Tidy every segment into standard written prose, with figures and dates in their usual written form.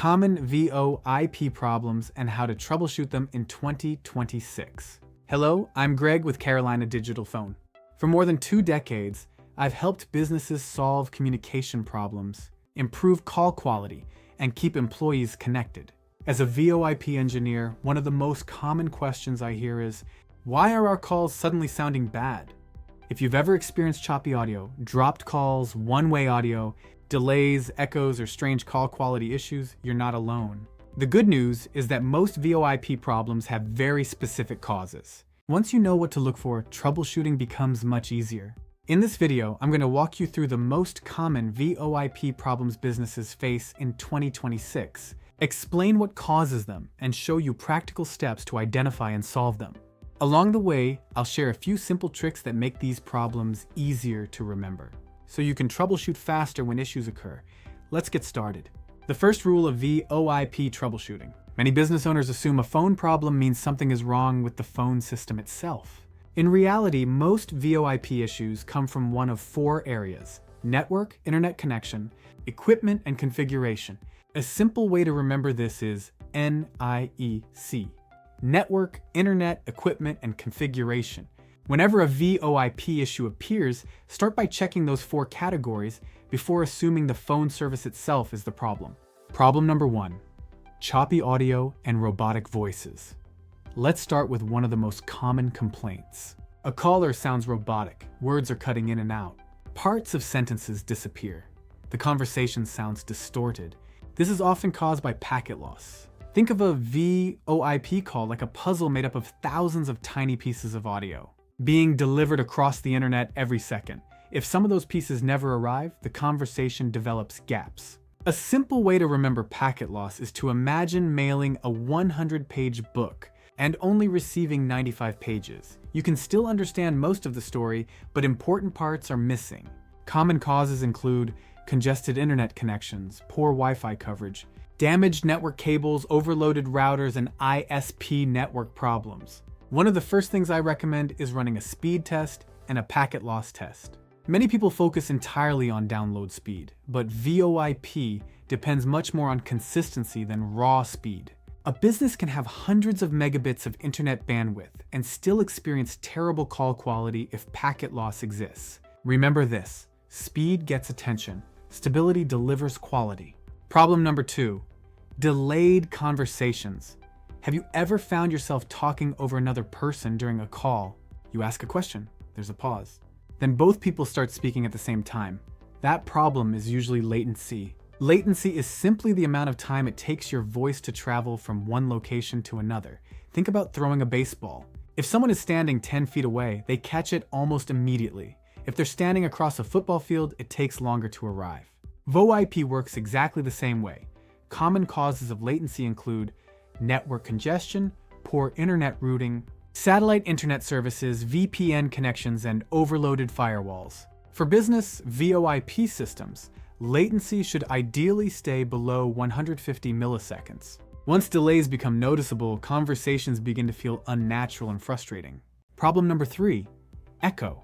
common VoIP problems and how to troubleshoot them in 2026. Hello, I'm Greg with Carolina Digital Phone. For more than 2 decades, I've helped businesses solve communication problems, improve call quality, and keep employees connected. As a VoIP engineer, one of the most common questions I hear is, why are our calls suddenly sounding bad? If you've ever experienced choppy audio, dropped calls, one-way audio, delays, echoes, or strange call quality issues, you're not alone. The good news is that most VoIP problems have very specific causes. Once you know what to look for, troubleshooting becomes much easier. In this video, I'm going to walk you through the most common VoIP problems businesses face in 2026, explain what causes them, and show you practical steps to identify and solve them. Along the way, I'll share a few simple tricks that make these problems easier to remember, so you can troubleshoot faster when issues occur. Let's get started. The first rule of VoIP troubleshooting. Many business owners assume a phone problem means something is wrong with the phone system itself. In reality, most VoIP issues come from one of 4 areas: network, internet connection, equipment, and configuration. A simple way to remember this is NIEC. Network, internet, equipment, and configuration. Whenever a VoIP issue appears, start by checking those 4 categories before assuming the phone service itself is the problem. Problem number 1, choppy audio and robotic voices. Let's start with one of the most common complaints. A caller sounds robotic, words are cutting in and out. Parts of sentences disappear. The conversation sounds distorted. This is often caused by packet loss. Think of a VoIP call like a puzzle made up of thousands of tiny pieces of audio, being delivered across the internet every second. If some of those pieces never arrive, the conversation develops gaps. A simple way to remember packet loss is to imagine mailing a 100-page book and only receiving 95 pages. You can still understand most of the story, but important parts are missing. Common causes include congested internet connections, poor Wi-Fi coverage, damaged network cables, overloaded routers, and ISP network problems. One of the first things I recommend is running a speed test and a packet loss test. Many people focus entirely on download speed, but VoIP depends much more on consistency than raw speed. A business can have hundreds of megabits of internet bandwidth and still experience terrible call quality if packet loss exists. Remember this: speed gets attention, stability delivers quality. Problem number 2, delayed conversations. Have you ever found yourself talking over another person during a call? You ask a question, there's a pause. Then both people start speaking at the same time. That problem is usually latency. Latency is simply the amount of time it takes your voice to travel from one location to another. Think about throwing a baseball. If someone is standing 10 feet away, they catch it almost immediately. If they're standing across a football field, it takes longer to arrive. VoIP works exactly the same way. Common causes of latency include network congestion, poor internet routing, satellite internet services, VPN connections, and overloaded firewalls. For business VoIP systems, latency should ideally stay below 150 milliseconds. Once delays become noticeable, conversations begin to feel unnatural and frustrating. Problem number 3, echo.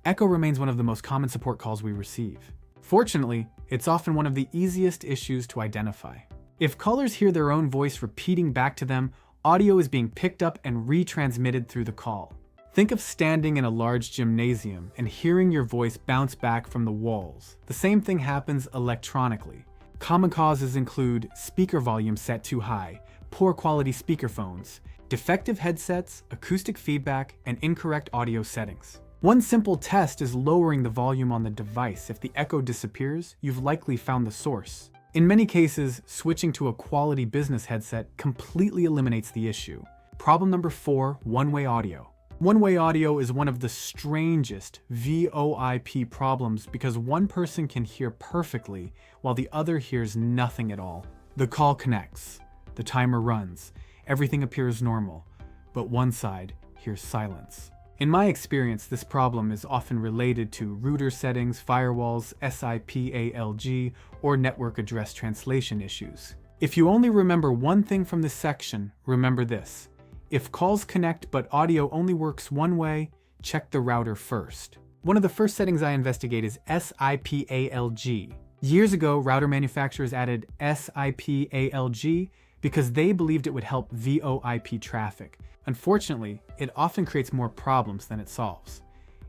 Echo remains one of the most common support calls we receive. Fortunately, it's often one of the easiest issues to identify. If callers hear their own voice repeating back to them, audio is being picked up and retransmitted through the call. Think of standing in a large gymnasium and hearing your voice bounce back from the walls. The same thing happens electronically. Common causes include speaker volume set too high, poor quality speakerphones, defective headsets, acoustic feedback, and incorrect audio settings. One simple test is lowering the volume on the device. If the echo disappears, you've likely found the source. In many cases, switching to a quality business headset completely eliminates the issue. Problem number 4, one-way audio. One-way audio is one of the strangest VoIP problems because one person can hear perfectly while the other hears nothing at all. The call connects, the timer runs, everything appears normal, but one side hears silence. In my experience, this problem is often related to router settings, firewalls, SIP ALG, or network address translation issues. If you only remember one thing from this section, remember this: if calls connect but audio only works one way, check the router first. One of the first settings I investigate is SIP ALG. Years ago, router manufacturers added SIP ALG because they believed it would help VoIP traffic. Unfortunately, it often creates more problems than it solves.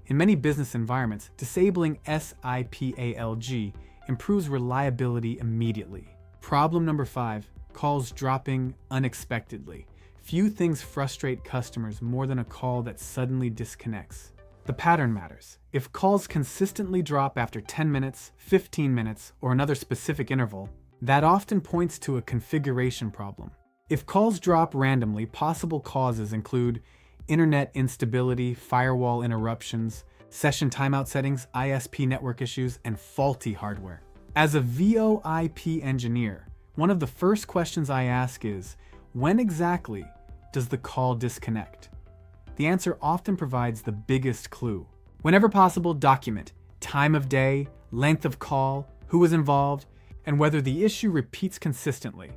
In many business environments, disabling SIP ALG improves reliability immediately. Problem number 5, calls dropping unexpectedly. Few things frustrate customers more than a call that suddenly disconnects. The pattern matters. If calls consistently drop after 10 minutes, 15 minutes, or another specific interval, that often points to a configuration problem. If calls drop randomly, possible causes include internet instability, firewall interruptions, session timeout settings, ISP network issues, and faulty hardware. As a VoIP engineer, one of the first questions I ask is, when exactly does the call disconnect? The answer often provides the biggest clue. Whenever possible, document time of day, length of call, who was involved, and whether the issue repeats consistently.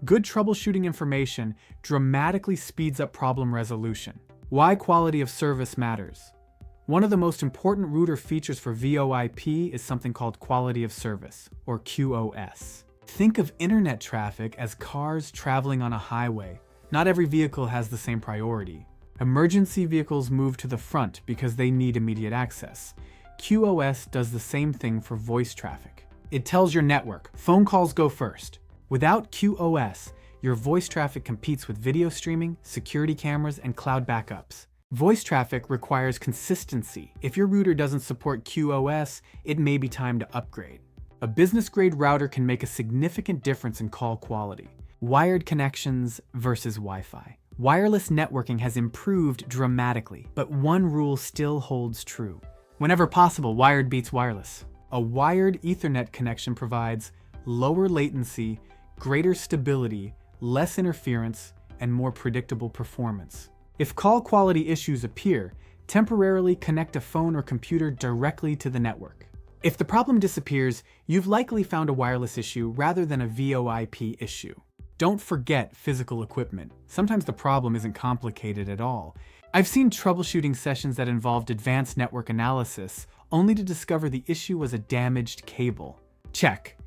Good troubleshooting information dramatically speeds up problem resolution. Why quality of service matters. One of the most important router features for VoIP is something called quality of service, or QoS. Think of internet traffic as cars traveling on a highway. Not every vehicle has the same priority. Emergency vehicles move to the front because they need immediate access. QoS does the same thing for voice traffic. It tells your network, phone calls go first. Without QoS, your voice traffic competes with video streaming, security cameras, and cloud backups. Voice traffic requires consistency. If your router doesn't support QoS, it may be time to upgrade. A business-grade router can make a significant difference in call quality. Wired connections versus Wi-Fi. Wireless networking has improved dramatically, but one rule still holds true. Whenever possible, wired beats wireless. A wired Ethernet connection provides lower latency, greater stability, less interference, and more predictable performance. If call quality issues appear, temporarily connect a phone or computer directly to the network. If the problem disappears, you've likely found a wireless issue rather than a VoIP issue. Don't forget physical equipment. Sometimes the problem isn't complicated at all. I've seen troubleshooting sessions that involved advanced network analysis, only to discover the issue was a damaged cable. Check.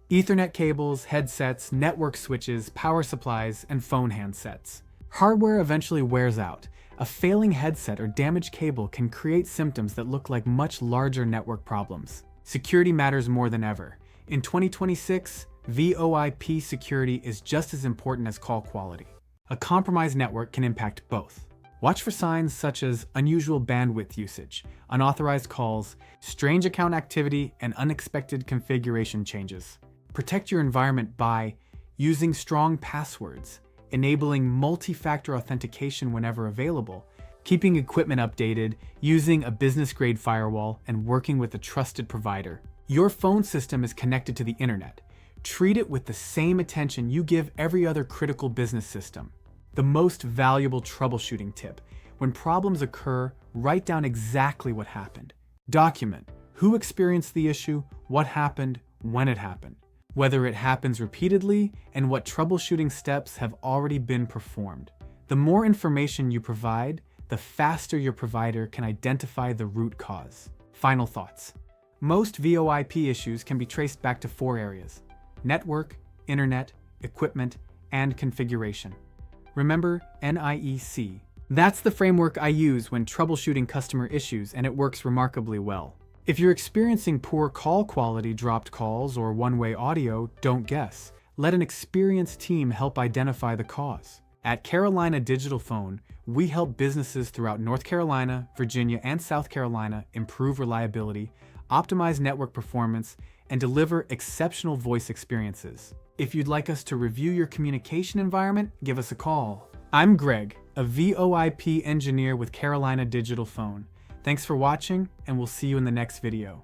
Ethernet cables, headsets, network switches, power supplies, and phone handsets. Hardware eventually wears out. A failing headset or damaged cable can create symptoms that look like much larger network problems. Security matters more than ever. In 2026, VoIP security is just as important as call quality. A compromised network can impact both. Watch for signs such as unusual bandwidth usage, unauthorized calls, strange account activity, and unexpected configuration changes. Protect your environment by using strong passwords, enabling multi-factor authentication whenever available, keeping equipment updated, using a business-grade firewall, and working with a trusted provider. Your phone system is connected to the internet. Treat it with the same attention you give every other critical business system. The most valuable troubleshooting tip: when problems occur, write down exactly what happened. Document who experienced the issue, what happened, when it happened, whether it happens repeatedly, and what troubleshooting steps have already been performed. The more information you provide, the faster your provider can identify the root cause. Final thoughts. Most VoIP issues can be traced back to 4 areas: network, internet, equipment, and configuration. Remember NIEC. That's the framework I use when troubleshooting customer issues, and it works remarkably well. If you're experiencing poor call quality, dropped calls, or one-way audio, don't guess. Let an experienced team help identify the cause. At Carolina Digital Phone, we help businesses throughout North Carolina, Virginia, and South Carolina improve reliability, optimize network performance, and deliver exceptional voice experiences. If you'd like us to review your communication environment, give us a call. I'm Greg, a VoIP engineer with Carolina Digital Phone. Thanks for watching, and we'll see you in the next video.